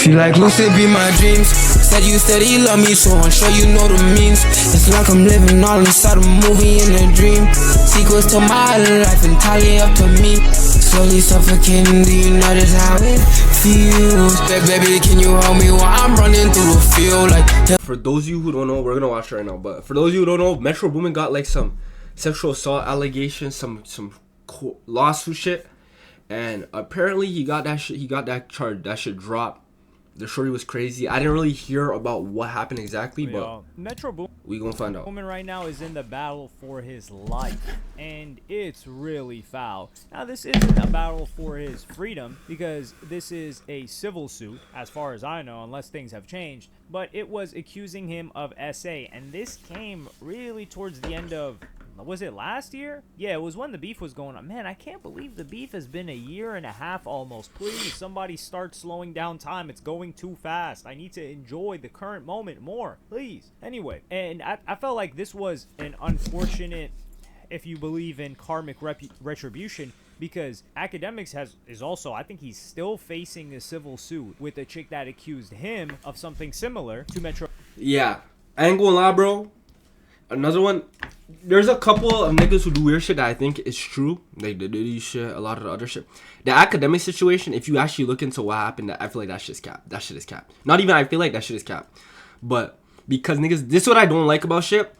Feel like lucid be my dreams. Said you said he love me, so I'm sure you know the means. It's like I'm living all inside a movie in a dream. Sequels to my life entirely up to me. Slowly suffocating, do you notice how it feels? Baby, can you hold me while I'm running through the field? Like, for those of you who don't know, we're gonna watch it right now. But for those of you who don't know, Metro Boomin got like some sexual assault allegations, some lawsuit shit, and apparently he got that shit. He got that charge. That shit dropped. The shorty was crazy. I didn't really hear about what happened exactly, but Metro Boomin, we gonna find out. Boomin right now is in the battle for his life, and it's really foul. Now, this isn't a battle for his freedom, because this is a civil suit, as far as I know, unless things have changed, but it was accusing him of SA, and this came really towards the end of, was it last year? Yeah, it was when the beef was going on. Man, I can't believe the beef has been a year and a half almost. Please, somebody start slowing down time. It's going too fast. I need to enjoy the current moment more. Please. Anyway, and I felt like this was an unfortunate, if you believe in karmic retribution, because Academics is also, I think he's still facing a civil suit with a chick that accused him of something similar to Metro. Yeah, I ain't gonna lie, bro. Another one. There's a couple of niggas who do weird shit that I think is true. Like the Diddy shit, a lot of the other shit. The Academic situation, if you actually look into what happened, I feel like that shit's cap. That shit is cap. Not even I feel like that shit is cap. But because niggas, this is what I don't like about shit.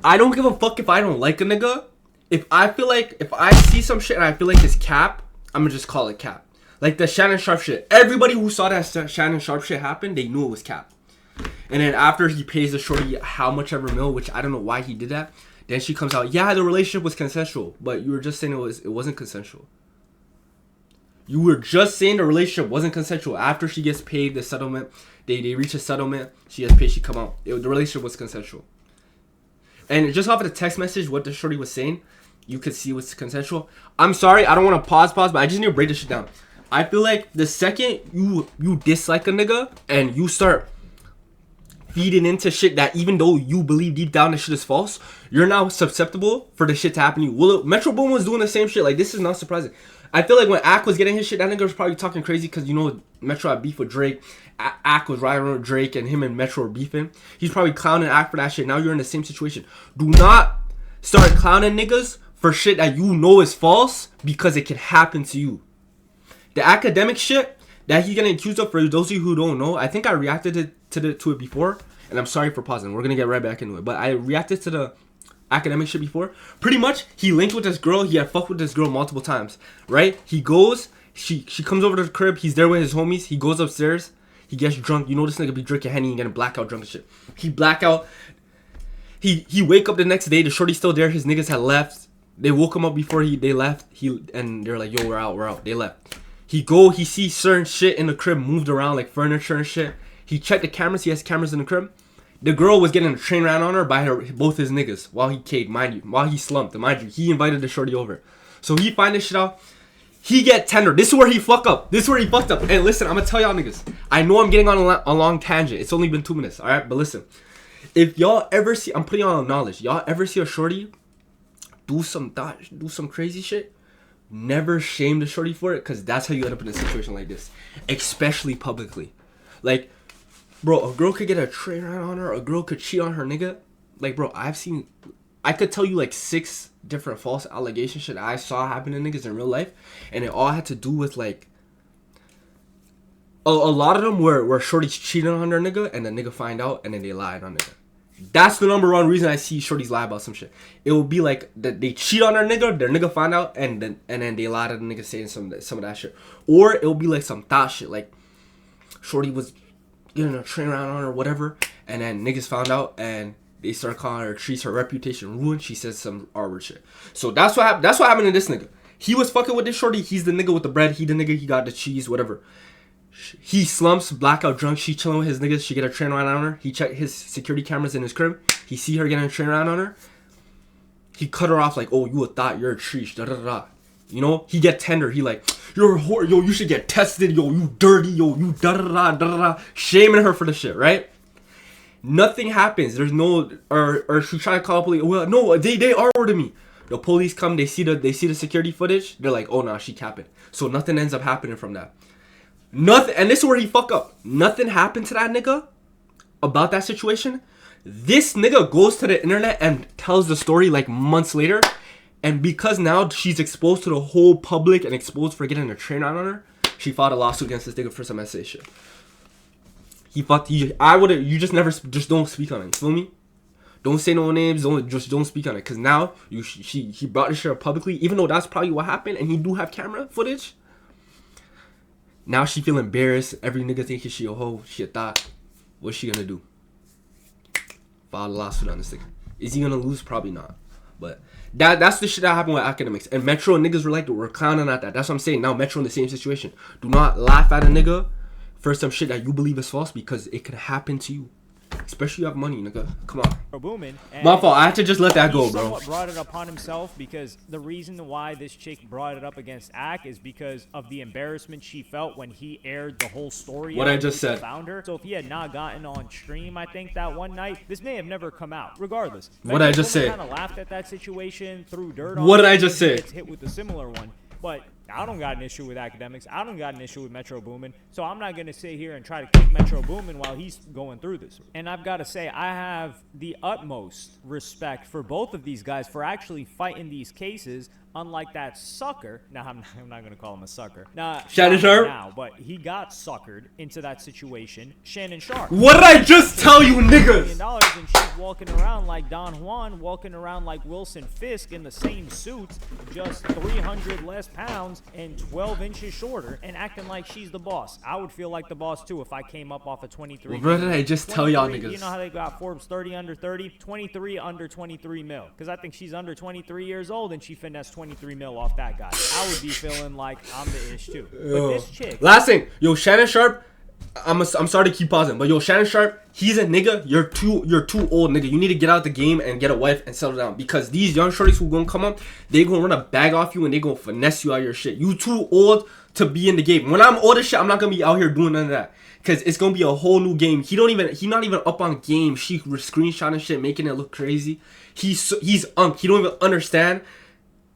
I don't give a fuck if I don't like a nigga. If I see some shit and I feel like it's cap, I'm gonna just call it cap. Like the Shannon Sharp shit. Everybody who saw that Shannon Sharp shit happen, they knew it was cap. And then after he pays the shorty how much ever mil, which I don't know why he did that. Then she comes out, yeah, the relationship was consensual, but you were just saying it wasn't consensual. You were just saying the relationship wasn't consensual. After she gets paid the settlement, they reach a settlement, she gets paid, she come out. The relationship was consensual. And just off of the text message, what the shorty was saying, you could see it was consensual. I'm sorry, I don't want to pause, but I just need to break this shit down. I feel like the second you dislike a nigga and you start feeding into shit that even though you believe deep down the shit is false, you're now susceptible for the shit to happen to you. Well, Metro Boomin was doing the same shit. Like, this is not surprising. I feel like when Ak was getting his shit, that nigga was probably talking crazy because, you know, Metro had beef with Drake. Ak was riding with Drake and him and Metro were beefing. He's probably clowning Ak for that shit. Now you're in the same situation. Do not start clowning niggas for shit that you know is false because it can happen to you. The Academic shit that he's getting accused of, for those of you who don't know, I think I reacted to it before, and I'm sorry for pausing. We're gonna get right back into it, but I reacted to the Academic shit before. Pretty much, he linked with this girl. He had fucked with this girl multiple times, right? He goes, she comes over to the crib. He's there with his homies. He goes upstairs. He gets drunk. You know this nigga be drinking Henny and getting blackout drunk and shit. He blackout. He wake up the next day. The shorty's still there. His niggas had left. They woke him up before they left. And they're like, yo, we're out. They left. He sees certain shit in the crib moved around, like furniture and shit. He checked the cameras. He has cameras in the crib. The girl was getting a train ran on her by both his niggas while he caved, mind you. While he slumped, mind you. He invited the shorty over. So he find this shit out. He get tender. This is where he fucked up. And listen, I'm going to tell y'all niggas. I know I'm getting on a long tangent. It's only been 2 minutes, alright? But listen. If y'all ever see, I'm putting on knowledge. Y'all ever see a shorty do some crazy shit? Never shame the shorty for it, because that's how you end up in a situation like this. Especially publicly. Like, bro, a girl could get a train ride on her. A girl could cheat on her nigga. Like, bro, I could tell you like 6 different false allegation shit I saw happen to niggas in real life. And it all had to do with like, a lot of them were shorties cheating on their nigga and the nigga find out and then they lied on nigga. That's the number one reason I see shorties lie about some shit. It will be like that they cheat on their nigga find out and then they lie to the nigga saying some of that shit. Or it will be like some thought shit, like shorty was getting a train around on her or whatever, and then niggas found out and they start calling her trees, her reputation ruined. She says some R-word shit. So that's what happened. That's what happened to this nigga. He was fucking with this shorty. He's the nigga with the bread. He the nigga. He got the cheese, whatever. He slumps, blackout drunk. She chilling with his niggas. She get a train ride on her. He checked his security cameras in his crib. He see her getting a train ride on her. He cut her off like, oh, you a thought, you're a tree, da da da. You know, he get tender. He like, you're a whore, yo, you should get tested, yo, you dirty, yo, you da da da da da. Shaming her for the shit, right? Nothing happens. There's no, or she trying to call police. Well, no, they R-worded me. The police come, they see the security footage. They're like, oh, nah, she capping. So nothing ends up happening from that. Nothing, and this is where he fuck up. Nothing happened to that nigga about that situation. This nigga goes to the internet and tells the story like months later. And because now she's exposed to the whole public and exposed for getting a train on her, she filed a lawsuit against this nigga for some SA shit. You just don't speak on it. You feel me? Don't say no names. Don't speak on it. Cause now he brought this shit up publicly, even though that's probably what happened, and he do have camera footage. Now she feel embarrassed. Every nigga thinking she a hoe. She a thought. What's she gonna do? File a lawsuit on this nigga. Is he gonna lose? Probably not. But that's the shit that happened with academics. And Metro niggas were clowning at that. That's what I'm saying. Now Metro in the same situation. Do not laugh at a nigga for some shit that you believe is false, because it could happen to you. Especially you have money, nigga. Come on. Boomin. My fault. I had to just let that go, bro. He brought it upon himself because the reason why this chick brought it up against Ak is because of the embarrassment she felt when he aired the whole story. What I just said. Found her. So if he had not gotten on stream, I think that one night, this may have never come out. Regardless. What did I just say? Kind of laughed at that situation, threw dirt on. What did I just say? Gets hit with a similar one. But I don't got an issue with academics. I don't got an issue with Metro Boomin. So I'm not going to sit here and try to kick Metro Boomin while he's going through this. And I've got to say, I have the utmost respect for both of these guys for actually fighting these cases, unlike that sucker. Now, I'm not going to call him a sucker. Nah, Shannon Sharp? now, but he got suckered into that situation. Shannon Sharp. What did I just tell you, niggas? $1 million, and she's walking around like Don Juan, walking around like Wilson Fisk in the same suits, just 300 less pounds and 12 inches shorter, and acting like she's the boss. I would feel like the boss too if I came up off of 23. What did I just tell y'all niggas? You know how they got Forbes 30 under 30? 23 under 23 mil. Because I think she's under 23 years old and she finessed 23 mil off that guy. I would be feeling like I'm the ish too. But this chick. Last thing, yo, Shannon Sharp. I'm sorry to keep pausing, but yo, Shannon Sharp, he's a nigga. You're too old, nigga. You need to get out the game and get a wife and settle down, because these young shorties who gonna come up, they gonna run a bag off you and they gonna finesse you out of your shit. You too old to be in the game. When I'm old as shit, I'm not gonna be out here doing none of that, because it's gonna be a whole new game. He not even up on game. She screenshotting shit, making it look crazy. He's He don't even understand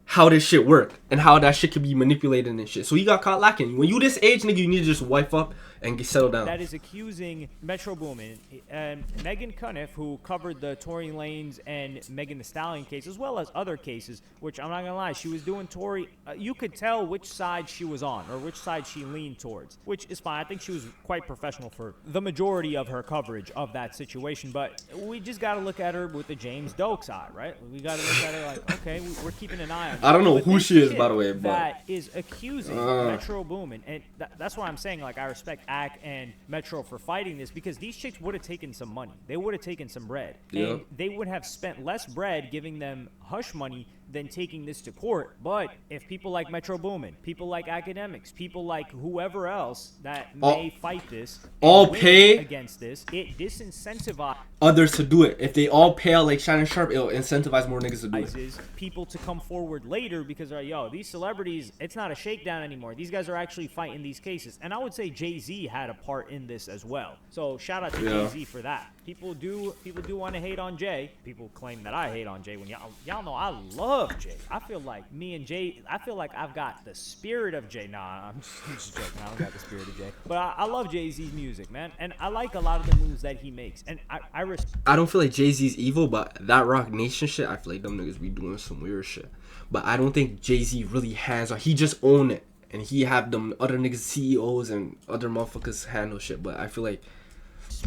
how this shit work and how that shit can be manipulated and shit. So he got caught lacking. When you this age, nigga, you need to just wife up and get settled down. That is accusing Metro Boomin and Megan Cuniff, who covered the Tory Lanez and Megan Thee Stallion case, as well as other cases, which I'm not gonna lie, she was doing Tory. You could tell which side she was on or which side she leaned towards, which is fine. I think she was quite professional for the majority of her coverage of that situation. But we just got to look at her with the James Doakes eye, right? We got to look at her like, okay, we're keeping an eye on her. I don't know But who this she is, chick by the way, but that is accusing Metro Boomin, and that's why I'm saying, like, I respect Ak and Metro for fighting this, because these chicks would have taken some money. They would have taken some bread. Yeah. And they would have spent less bread giving them hush money than taking this to court. But if people like Metro Boomin, people like academics, people like whoever else that may fight this, all win pay against this, it disincentivizes others to do it. If they all pay out like Shannon Sharp, it'll incentivize more niggas to do it. People to come forward later because they're like, yo, these celebrities, it's not a shakedown anymore. These guys are actually fighting these cases. And I would say Jay-Z had a part in this as well. So shout out to Jay-Z for that. People do want to hate on Jay. People claim that I hate on Jay when y'all know I love Jay. I feel like me and Jay, I feel like I've got the spirit of Jay. Nah, I'm just joking. I don't got the spirit of Jay. But I love Jay-Z's music, man. And I like a lot of the moves that he makes. And I don't feel like Jay-Z's evil, but that Rock Nation shit, I feel like them niggas be doing some weird shit. But I don't think Jay-Z really hands on. He just own it. And he have them other niggas, CEOs and other motherfuckers handle shit. But I feel like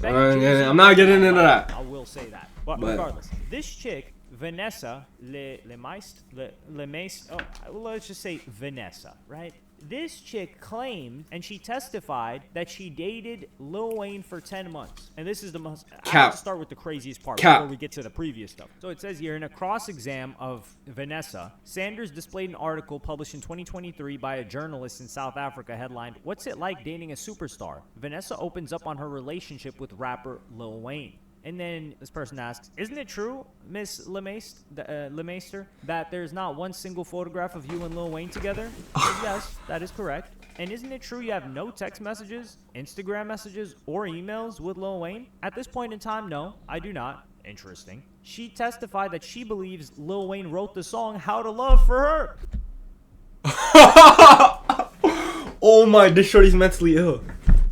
I'm not getting into that. I will say that. But regardless, this chick, Vanessa Lemaistre, let's just say Vanessa, right? This chick claimed, and she testified, that she dated Lil Wayne for 10 months. And this is the most... I have to start with the craziest part before we get to the previous stuff. So it says here, in a cross-exam of Vanessa, Sanders displayed an article published in 2023 by a journalist in South Africa headlined, "What's it like dating a superstar?" Vanessa opens up on her relationship with rapper Lil Wayne. And then this person asks, "Isn't it true, Miss Lemaistre, that there's not one single photograph of you and Lil Wayne together?" Yes, that is correct. "And isn't it true you have no text messages, Instagram messages, or emails with Lil Wayne?" At this point in time, no, I do not. Interesting. She testified that she believes Lil Wayne wrote the song How to Love for her. Oh my, this shorty's mentally ill.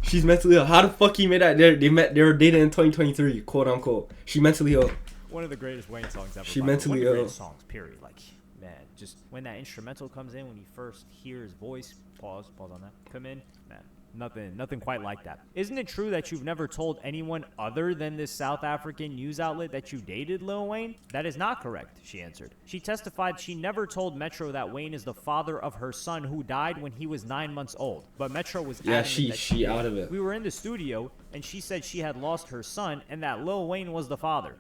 She's mentally ill. How the fuck he made that? They were dating in 2023, quote unquote. She mentally ill. One of the greatest Wayne songs ever. She by the way. mentally One of the ill. greatest songs, period. Like, man, just when that instrumental comes in, when you first hear his voice, pause on that, come in, man. Nothing quite like that. Isn't it true that you've never told anyone other than this South African news outlet that you dated Lil Wayne? That is not correct, she answered. She testified she never told Metro that Wayne is the father of her son who died when he was 9 months old. But Metro was adamant that she out of it. We were in the studio, and she said she had lost her son and that Lil Wayne was the father.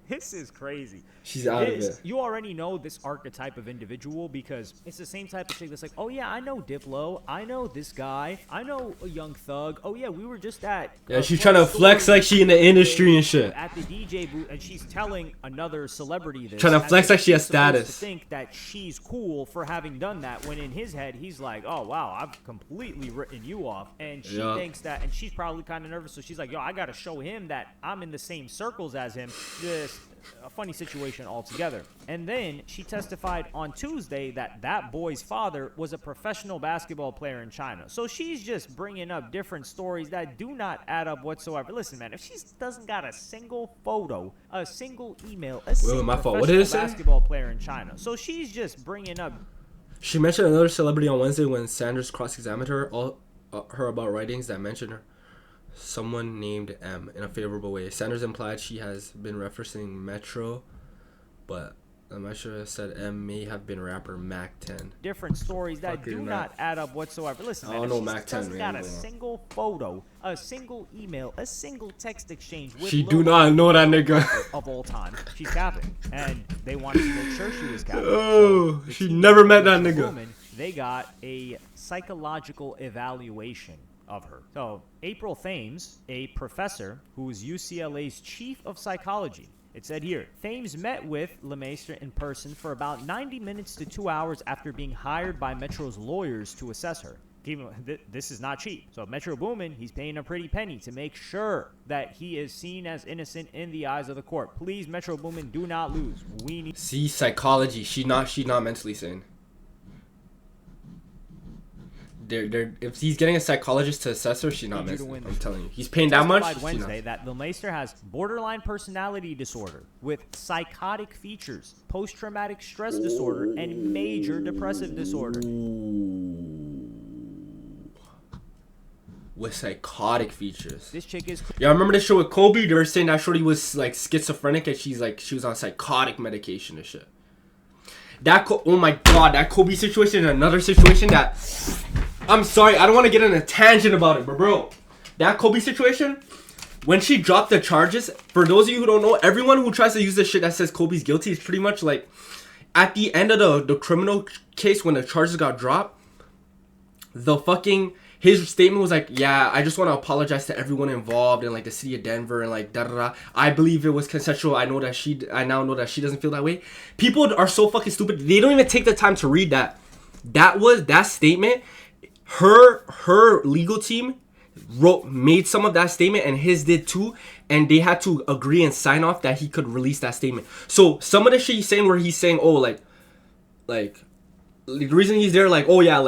This is crazy. She's out of it. You already know this archetype of individual because it's the same type of chick that's like, oh yeah, I know Diplo, I know this guy, I know a Young Thug. Oh yeah, we were just at. Yeah, she's trying to flex like she in the industry and shit. At the DJ booth, and she's telling another celebrity this. Trying to flex like she has status. To think that she's cool for having done that, when in his head he's like, oh wow, I've completely written you off, and she thinks that, and she's probably kind of nervous, so she's like, yo, I gotta show him that I'm in the same circles as him. Just a funny situation altogether. And then she testified on Tuesday that that boy's father was a professional basketball player in China. So she's just bringing up different stories that do not add up whatsoever. Listen, man, if she doesn't got a single photo, a single email, a single professional basketball player in China. So she's just bringing up. She mentioned another celebrity on Wednesday when Sanders cross-examined her about writings that mentioned her. Someone named M in a favorable way. Sanders implied she has been referencing Metro, but I'm not sure. Said M may have been rapper Mac 10. Different stories that do not add up whatsoever. Listen, man, I don't know Mac 10, doesn't got a single photo, a single email, a single text exchange with she do not know that nigga of all time. She's capping, and they wanted to make sure she was capping. Oh, so she never met that nigga. Boomin, they got a psychological evaluation of her. So, April Thames, a professor who is UCLA's chief of psychology, it said here, Thames met with LeMaistre in person for about 90 minutes to 2 hours after being hired by Metro's lawyers to assess her. This is not cheap. So Metro Boomin, he's paying a pretty penny to make sure that he is seen as innocent in the eyes of the court. Please, Metro Boomin, do not lose. We need. See, psychology. She's not mentally sane. If he's getting a psychologist to assess her, she's not mentally. I'm telling you, he's paying that much. Wednesday that LeMaistre has borderline personality disorder with psychotic features, post-traumatic stress disorder, and major depressive disorder. With psychotic features. This chick is. Yeah, I remember this show with Kobe. They were saying that shorty was like schizophrenic and she was on psychotic medication and shit. Oh my god, that Kobe situation is another situation that. I'm sorry, I don't want to get in a tangent about it, but bro, that Kobe situation, when she dropped the charges, for those of you who don't know, everyone who tries to use this shit that says Kobe's guilty is pretty much like, at the end of the criminal case, when the charges got dropped, his statement was like, yeah, I just want to apologize to everyone involved and like the city of Denver and like da-da-da. I believe it was consensual. I now know that she doesn't feel that way. People are so fucking stupid. They don't even take the time to read that. That statement. Her legal team made some of that statement and his did too, and they had to agree and sign off that he could release that statement. So some of the shit he's saying where he's saying, oh, like the reason he's there, like, oh yeah,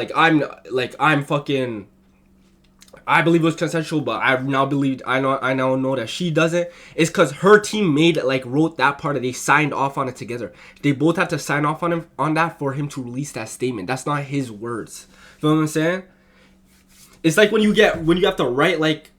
I'm fucking, I believe it was consensual, but I now know that she doesn't, is because her team wrote that part of, they signed off on it together. They both had to sign off on that for him to release that statement. That's not his words. Feel what I'm saying? It's like when you have to write, like,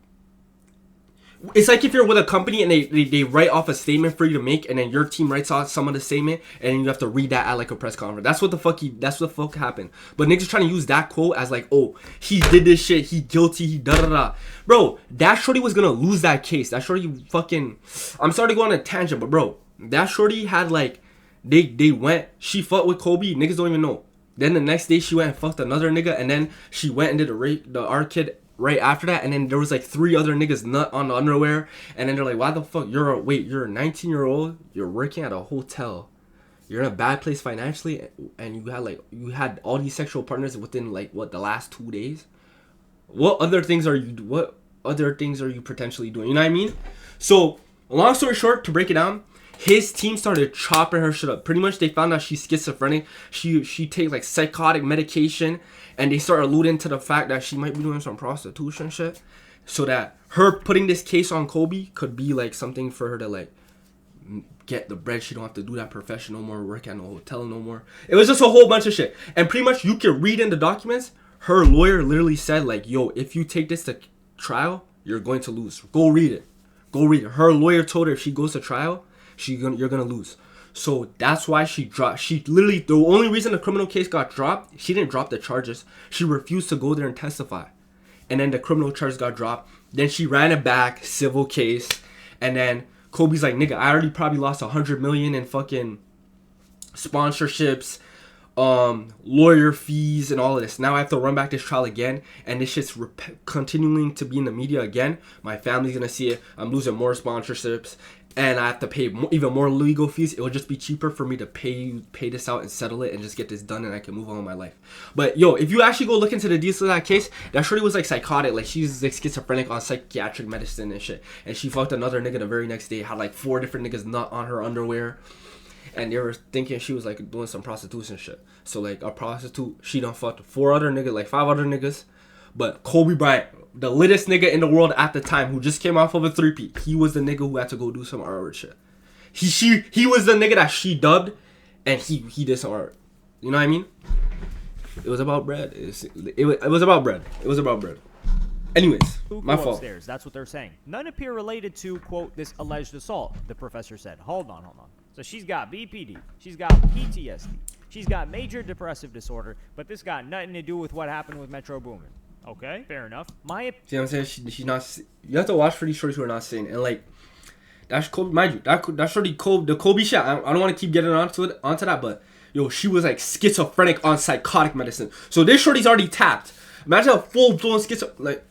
it's like if you're with a company and they write off a statement for you to make, and then your team writes off some of the statement, and then you have to read that at like a press conference. That's what the fuck happened. But niggas trying to use that quote as like, oh, he did this shit, he guilty, he da-da-da. Bro, that shorty was gonna lose that case. That shorty fucking, I'm sorry to go on a tangent, but bro, that shorty had like, she fucked with Kobe, niggas don't even know. Then the next day she went and fucked another nigga, and then she went and did our kid right after that, and then there was like 3 other niggas nut on the underwear, and then they're like, why the fuck, you're a 19-year-old, you're working at a hotel, you're in a bad place financially, and you had all these sexual partners within like the last 2 days. What other things are you potentially doing? You know what I mean? So long story short, to break it down, his team started chopping her shit up. Pretty much, they found out she's schizophrenic. She takes like psychotic medication, and they start alluding to the fact that she might be doing some prostitution shit. So that her putting this case on Kobe could be like something for her to like get the bread. She don't have to do that profession no more, work at no hotel no more. It was just a whole bunch of shit. And pretty much you can read in the documents, her lawyer literally said like, yo, if you take this to trial, you're going to lose. Go read it. Go read it. Her lawyer told her if she goes to trial, you're gonna lose. So that's why she dropped. She literally, the only reason the criminal case got dropped, she didn't drop the charges. She refused to go there and testify. And then the criminal charge got dropped. Then she ran it back, civil case. And then Kobe's like, nigga, I already probably lost $100 million in fucking sponsorships, lawyer fees, and all of this. Now I have to run back this trial again, and this shit's continuing to be in the media again. My family's gonna see it. I'm losing more sponsorships, and I have to pay even more legal fees. It would just be cheaper for me to pay this out and settle it and just get this done, and I can move on with my life. But yo, if you actually go look into the details of that case, that shorty was like psychotic, like she's like schizophrenic on psychiatric medicine and shit. And she fucked another nigga the very next day. Had like 4 different niggas nut on her underwear. And they were thinking she was like doing some prostitution shit. So like a prostitute, she done fucked 4 other niggas, like 5 other niggas. But Kobe Bryant, the littest nigga in the world at the time, who just came off of a 3-peat, he was the nigga who had to go do some R-word shit. He was the nigga that she dubbed, and he did some art. You know what I mean? It was about bread. It was about bread. It was about bread. Anyways, my fault. Upstairs. That's what they're saying. None appear related to, quote, this alleged assault, the professor said. Hold on. So she's got BPD. She's got PTSD. She's got major depressive disorder, but this got nothing to do with what happened with Metro Boomin. Okay, fair enough. See what I'm saying? She's not. You have to watch for these shorties who are not sane. And like, that's Kobe, mind you. That shorty Kobe, the Kobe shit. I don't want to keep getting onto that, but yo, she was like schizophrenic on psychotic medicine. So this shorty's already tapped. Imagine a full blown schizo. Like,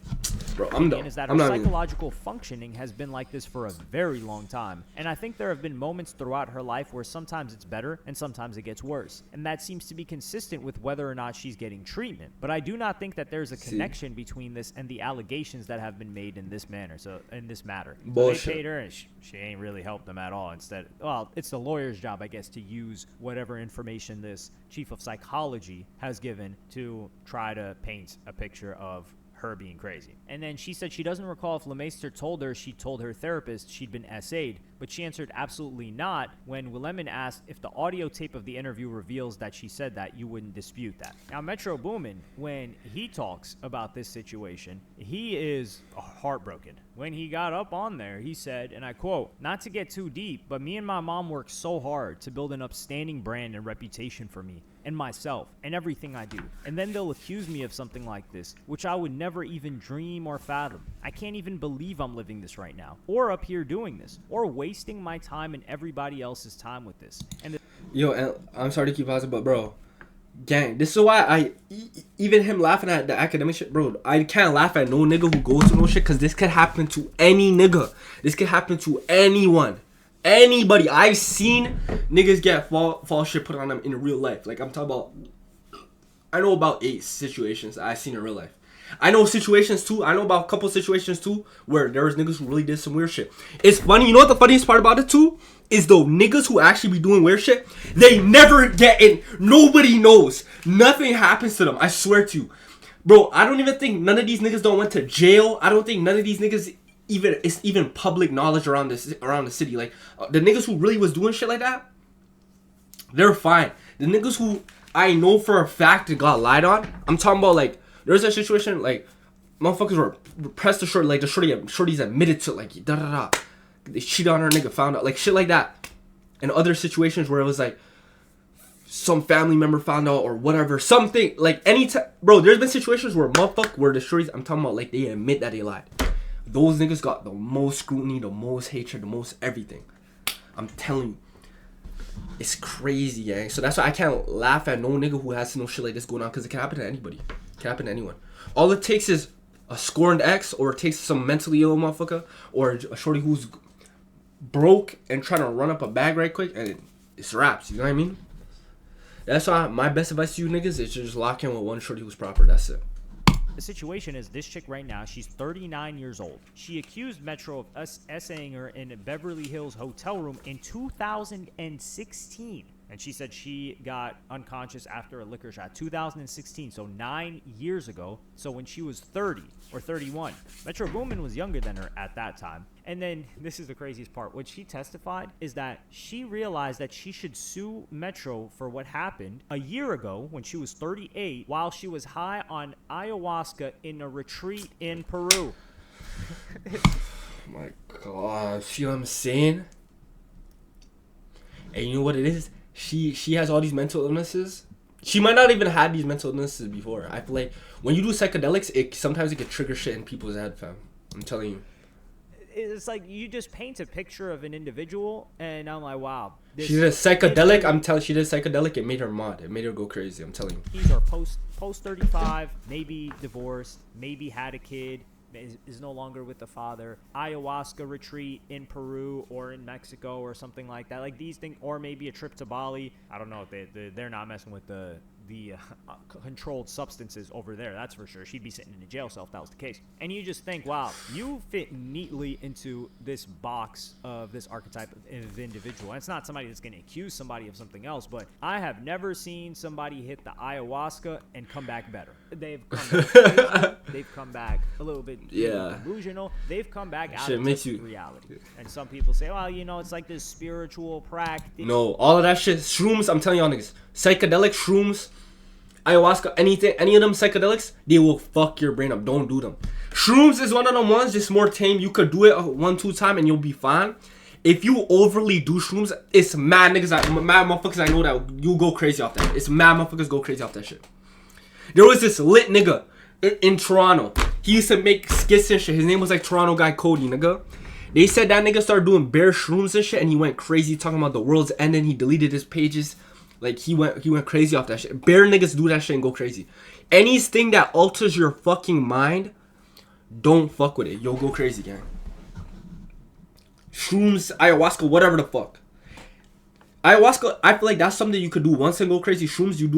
bro, I'm done. Is that I'm her not psychological functioning has been like this for a very long time, and I think there have been moments throughout her life where sometimes it's better and sometimes it gets worse, and that seems to be consistent with whether or not she's getting treatment. But I do not think that there's a connection between this and the allegations that have been made in this manner. So in this matter, bullshit. So they paid her, and she ain't really helped them at all. Instead, well, it's the lawyer's job, I guess, to use whatever information this chief of psychology has given to try to paint a picture of her being crazy. And then she said she doesn't recall if LeMaster told her she told her therapist she'd been SA'd, but she answered absolutely not when Willemon asked if the audio tape of the interview reveals that she said that, you wouldn't dispute that. Now, Metro Boomin, when he talks about this situation, he is heartbroken. When he got up on there, he said, and I quote, "Not to get too deep, but me and my mom worked so hard to build an upstanding brand and reputation for me and myself and everything I do. And then they'll accuse me of something like this, which I would never even dream or fathom. I can't even believe I'm living this right now, or up here doing this, or wasting my time and everybody else's time with this." And yo, I'm sorry to keep pausing, but bro, gang, this is why even him laughing at the academic shit, bro, I can't laugh at no nigga who goes to no shit, because this could happen to any nigga. This could happen to anyone. Anybody. I've seen niggas get false shit put on them in real life. Like, I'm talking about, I know about 8 situations that I've seen in real life. I know situations too. I know about a couple situations too where there was niggas who really did some weird shit. It's funny. You know what the funniest part about it too? Is though niggas who actually be doing weird shit, they never get in. Nobody knows. Nothing happens to them. I swear to you. Bro, I don't even think none of these niggas don't went to jail. I don't think none of these niggas it's even public knowledge around the city. Like, the niggas who really was doing shit like that, they're fine. The niggas who I know for a fact got lied on, I'm talking about, like, there's a situation, like, motherfuckers were pressed the shorty, like, the shorties admitted to, like, da-da-da. They cheated on her, nigga found out, like, shit like that. And other situations where it was, like, some family member found out or whatever, something, like, anytime. Bro, there's been situations where the shorties, I'm talking about, like, they admit that they lied. Those niggas got the most scrutiny, the most hatred, the most everything. I'm telling you. It's crazy, gang. So that's why I can't laugh at no nigga who has no shit like this going on, because it can happen to anybody. It can happen to anyone. All it takes is a scorned ex, or it takes some mentally ill motherfucker, or a shorty who's broke and trying to run up a bag right quick, and it's raps. You know what I mean? That's why my best advice to you niggas is to just lock in with one shorty who's proper. That's it. the situation is this chick right now, she's 39 years old. She accused Metro of essaying her in a Beverly Hills hotel room in 2016. And she said she got unconscious after a liquor shot. 2016, so 9 years ago. So when she was 30 or 31. Metro Boomin was younger than her at that time. And then, this is the craziest part. What she testified is that she realized that she should sue Metro for what happened a year ago when she was 38 while she was high on ayahuasca in a retreat in Peru. Oh my God. See what I'm saying? And you know what it is? She has all these mental illnesses. She might not even have these mental illnesses before. I feel like when you do psychedelics, sometimes it can trigger shit in people's head, fam. I'm telling you. It's like you just paint a picture of an individual, and I'm like, wow. She did a psychedelic. I'm telling. She did a psychedelic. It made her mad. It made her go crazy. I'm telling you. These are post 35, maybe divorced, maybe had a kid, is no longer with the father, ayahuasca retreat in Peru or in Mexico or something like that. Like these things, or maybe a trip to Bali. I don't know if they're not messing with the controlled substances over there, that's for sure. She'd be sitting in a jail cell if that was the case. And you just think, wow, you fit neatly into this box of this archetype of individual. And it's not somebody that's going to accuse somebody of something else, but I have never seen somebody hit the ayahuasca and come back better. They've come back crazy. They've come back a little bit delusional. They've come back out of reality. And some people say, well, you know, it's like this spiritual practice. No, all of that shit, shrooms, I'm telling y'all niggas, psychedelic shrooms, ayahuasca, anything, any of them psychedelics, they will fuck your brain up. Don't do them. Shrooms is one of them ones, just more tame. You could do it 1-2 times and you'll be fine. If you overly do shrooms, it's mad niggas, mad motherfuckers I know that you go crazy off that. It's mad motherfuckers go crazy off that shit. There was this lit nigga in Toronto. He used to make skits and shit. His name was like Toronto guy Cody, nigga. They said that nigga started doing bare shrooms and shit and he went crazy talking about the world's ending. He deleted his pages. Like, he went crazy off that shit. Bare niggas do that shit and go crazy. Anything that alters your fucking mind, don't fuck with it. You'll go crazy, gang. Shrooms, ayahuasca, whatever the fuck. Ayahuasca, I feel like that's something you could do once and go crazy. Shrooms, you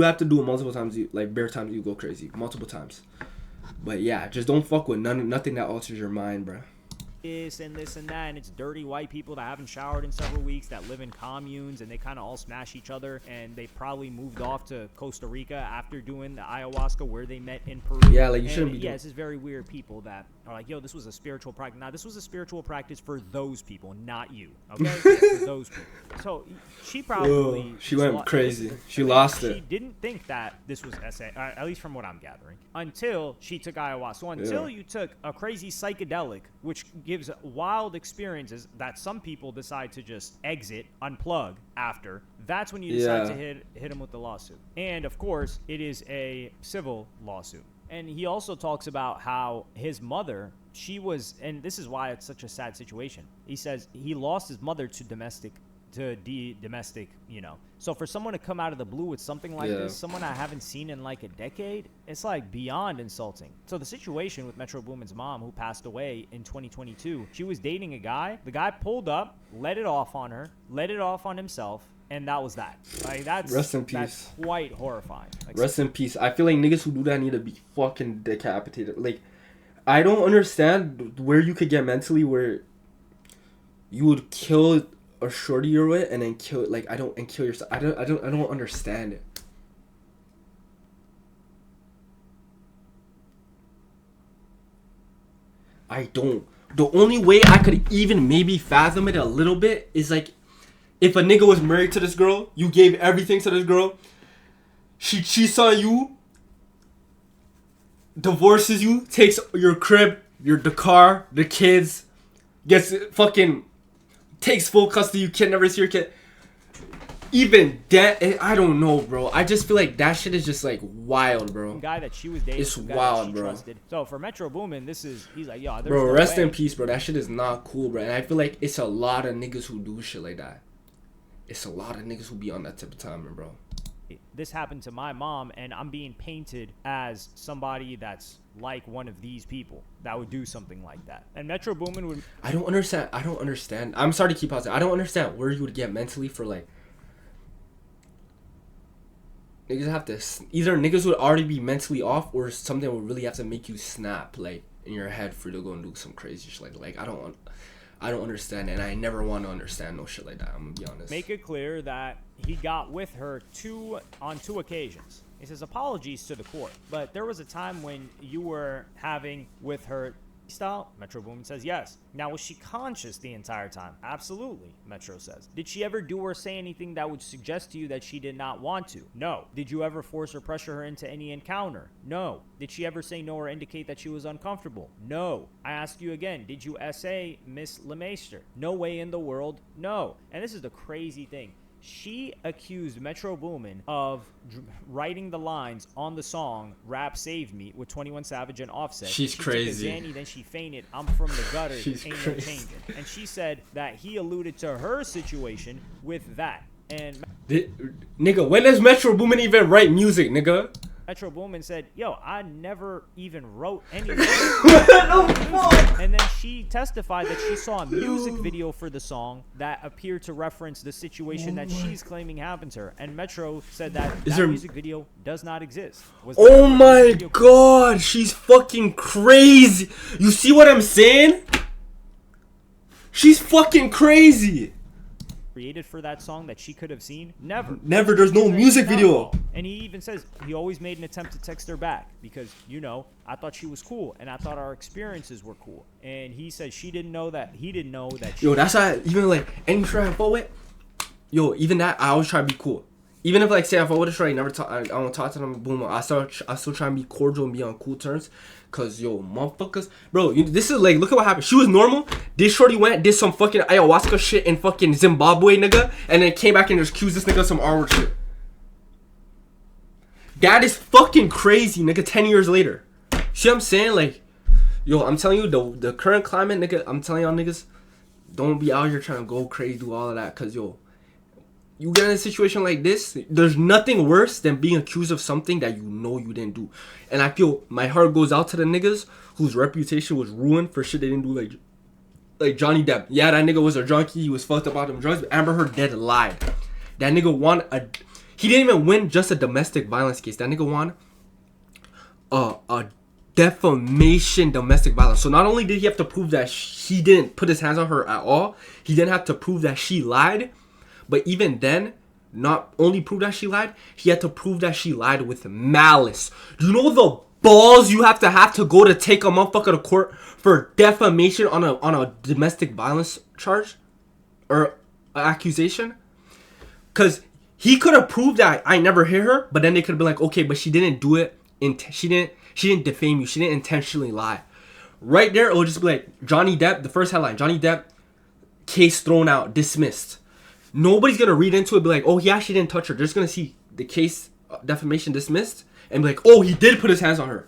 have to do it multiple times. Like, bare times you go crazy. Multiple times. But yeah, just don't fuck with nothing that alters your mind, bruh. This and this and that, and it's dirty white people that haven't showered in several weeks that live in communes, and they kind of all smash each other, and they probably moved off to Costa Rica after doing the ayahuasca where they met in Peru. Yeah, like you shouldn't be doing. Yeah, this is very weird people that are like, yo, this was a spiritual practice. Now, this was a spiritual practice for those people, not you, okay? For those people. So she probably she went crazy. She lost it. She didn't think that this was SA, at least from what I'm gathering, until she took ayahuasca. So until you took a crazy psychedelic, which gives wild experiences that some people decide to just exit, unplug after, that's when you decide to hit him with the lawsuit. And of course, it is a civil lawsuit. And he also talks about how his mother, she was, and this is why it's such a sad situation. He says he lost his mother to domestic, you know. So for someone to come out of the blue with something like this, someone I haven't seen in like a decade, it's like beyond insulting. So the situation with Metro Boomin's mom, who passed away in 2022, she was dating a guy. The guy pulled up, let it off on her, let it off on himself, and that was that. Like, that's rest in peace. That's quite horrifying. Like, rest in peace. I feel like niggas who do that need to be fucking decapitated. Like, I don't understand where you could get mentally where you would kill a shorty you're with and then kill kill yourself. I don't understand it. I don't. The only way I could even maybe fathom it a little bit is like if a nigga was married to this girl, you gave everything to this girl, she cheats on you, divorces you, takes your crib, the car, the kids, gets fucking takes full custody, you can never see your kid. Even that, I don't know, bro. I just feel like that shit is just like wild, bro. Guy that she was dating, it's wild, bro. Trusted. So for Metro Boomin, he's like, yo, there's bro, no rest way. in peace, bro. That shit is not cool, bro. And I feel like it's a lot of niggas who do shit like that. It's a lot of niggas who be on that type of timing, bro. This happened to my mom, and I'm being painted as somebody that's like one of these people that would do something like that. And Metro Boomin would... I don't understand. I'm sorry to keep pausing. I don't understand where you would get mentally for, like... Niggas have to either niggas would already be mentally off, or something would really have to make you snap like in your head for you to go and do some crazy shit. Like I don't understand, and I never want to understand no shit like that. I'm gonna be honest. Make it clear that he got with her on two occasions. He says apologies to the court, but there was a time when you were having with her style. Metro Boomin says yes. Now, was she conscious the entire time? Absolutely, Metro says. Did she ever do or say anything that would suggest to you that she did not want to? No. Did you ever force or pressure her into any encounter? No. Did she ever say no or indicate that she was uncomfortable? No. I ask you again, did you SA Miss LeMaster? No way in the world, no. And this is the crazy thing. She accused Metro Boomin of writing the lines on the song "Rap Saved Me" with 21 Savage and Offset. She's crazy. Took a Zanny, then she fainted. I'm from the gutter. She's ain't crazy. no changing. And she said that he alluded to her situation with that. And Nigga, when does Metro Boomin even write music, nigga? Metro Boomin said, "Yo, I never even wrote any." What the fuck? And then she testified that she saw a music video for the song that appeared to reference the situation that she's claiming happened to her. And Metro said that music video does not exist. Oh my god, she's fucking crazy. You see what I'm saying? She's fucking crazy. Created for that song that she could have seen? Never. Never. There's no music video. And he even says he always made an attempt to text her back because, you know, I thought she was cool and I thought our experiences were cool. And he said she didn't know that. He didn't know that. Yo, that's why even like any friend I fought with, yo, even that I always try to be cool. Even if like say I fought with a shorty, I don't talk to them. Boom, I still try and be cordial and be on cool terms. Cause yo, motherfuckers, bro, this is like, look at what happened. She was normal. This shorty did some fucking ayahuasca shit in fucking Zimbabwe, nigga, and then came back and just accused this nigga of some R-word shit. That is fucking crazy, nigga. 10 years later, see what I'm saying? Like, yo, I'm telling you, the current climate, nigga. I'm telling y'all niggas, don't be out here trying to go crazy, do all of that, cause yo, you get in a situation like this, there's nothing worse than being accused of something that you know you didn't do. And I feel my heart goes out to the niggas whose reputation was ruined for shit they didn't do, like Johnny Depp. Yeah, that nigga was a junkie. He was fucked up about them drugs. But Amber Heard dead lied. That nigga won he didn't even win just a domestic violence case. That nigga won a defamation domestic violence. So not only did he have to prove that he didn't put his hands on her at all, he didn't have to prove that she lied. But even then, not only prove that she lied, he had to prove that she lied with malice. Do you know the balls you have to go to take a motherfucker to court for defamation on a domestic violence charge or accusation? Because he could have proved that I never hit her, but then they could have been like, okay, but she didn't do it. She didn't defame you. She didn't intentionally lie. Right there, it would just be like Johnny Depp. The first headline: Johnny Depp case thrown out, dismissed. Nobody's gonna read into it and be like, oh, he actually didn't touch her. They're just gonna see the case defamation dismissed and be like, oh, he did put his hands on her.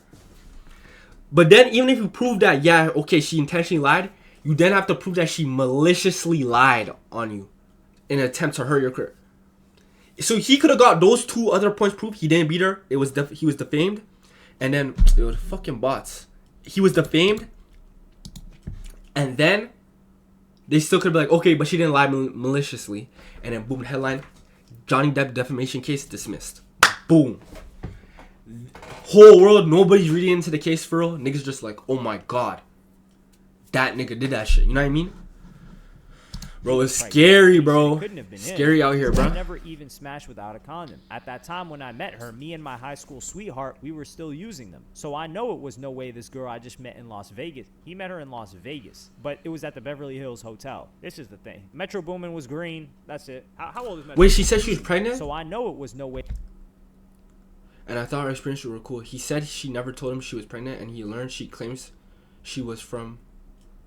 But then even if you prove that, yeah, okay, she intentionally lied, you then have to prove that she maliciously lied on you in an attempt to hurt your career. So he could have got those two other points proved. He didn't beat her. He was defamed. And then it was fucking bots. He was defamed. And then they still could be like, okay, but she didn't lie maliciously. And then boom, headline, Johnny Depp defamation case dismissed. Boom. Whole world, nobody's reading into the case for real. Niggas just like, oh my god, that nigga did that shit. You know what I mean? Bro, it's scary, bro. Scary out here, bro. I never even smashed without a condom. At that time when I met her, me and my high school sweetheart, we were still using them. So I know it was no way this girl I just met in Las Vegas. He met her in Las Vegas, but it was at the Beverly Hills Hotel. This is the thing. Metro Boomin was green. That's it. How old is Metro? Wait, she said she was pregnant? So I know it was no way. And I thought her experiences were cool. He said she never told him she was pregnant, and he learned she claims she was from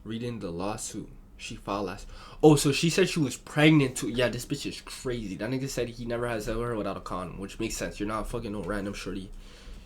reading the lawsuit she filed last. Oh, so she said she was pregnant too. Yeah, this bitch is crazy. That nigga said he never has ever her without a condom, which makes sense. You're not fucking no random shorty.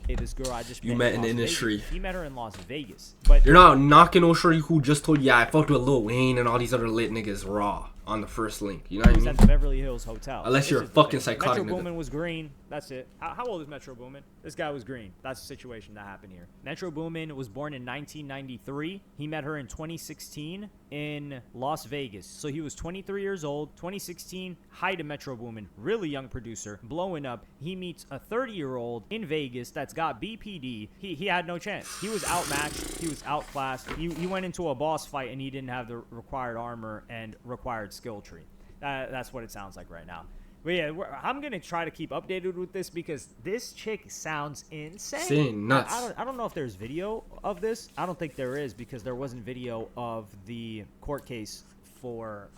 Hey, this girl I just met in the industry. He met her in Las Vegas, but you're not knocking no shorty who just told you, yeah, I fucked with Lil Wayne and all these other lit niggas raw on the first link. You know what I mean? At the Beverly Hills Hotel. Unless you're a fucking psychotic Metro nigga. Boomin was green. That's it. How old is Metro Boomin? This guy was green. That's the situation that happened here. Metro Boomin was born in 1993. He met her in 2016. in Las Vegas. So he was 23 years old, 2016, height of Metro Boomin, really young producer, blowing up. He meets a 30-year-old in Vegas that's got BPD. He had no chance. He was outmatched. He was outclassed. He went into a boss fight and he didn't have the required armor and required skill tree. That's what it sounds like right now. But yeah, I'm going to try to keep updated with this because this chick sounds insane. Nuts. I don't know if there's video of this. I don't think there is because there wasn't video of the court case for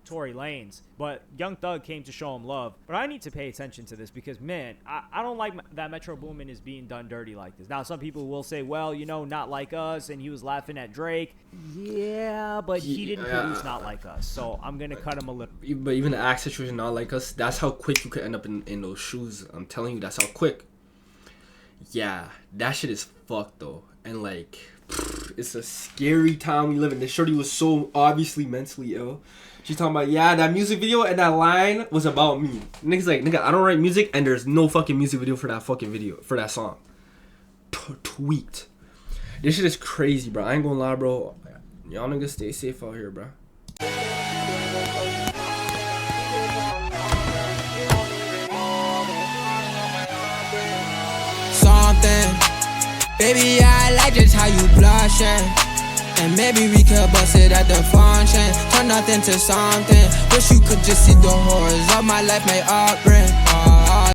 Tory Lanez. But Young Thug came to show him love. But I need to pay attention to this because, man, I don't like that Metro Boomin is being done dirty like this. Now, some people will say, well, you know, Not Like Us, and he was laughing at Drake. Yeah, but he didn't produce Not Like Us. So I'm going to cut him a little. But even the act situation, Not Like Us, that's how quick you could end up in those shoes. I'm telling you, that's how quick. Yeah, that shit is fucked, though. And, like, it's a scary time we live in. This shorty was so obviously mentally ill. She's talking about, yeah, that music video and that line was about me. Niggas like, nigga, I don't write music and there's no fucking music video for that fucking video, for that song. Tweaked. This shit is crazy, bro. I ain't gonna lie, bro. Y'all niggas stay safe out here, bro. Something, baby, I like just how you blushing. And maybe we could bust it at the function. Turn nothing to something. Wish you could just see the horrors of my life may upbring.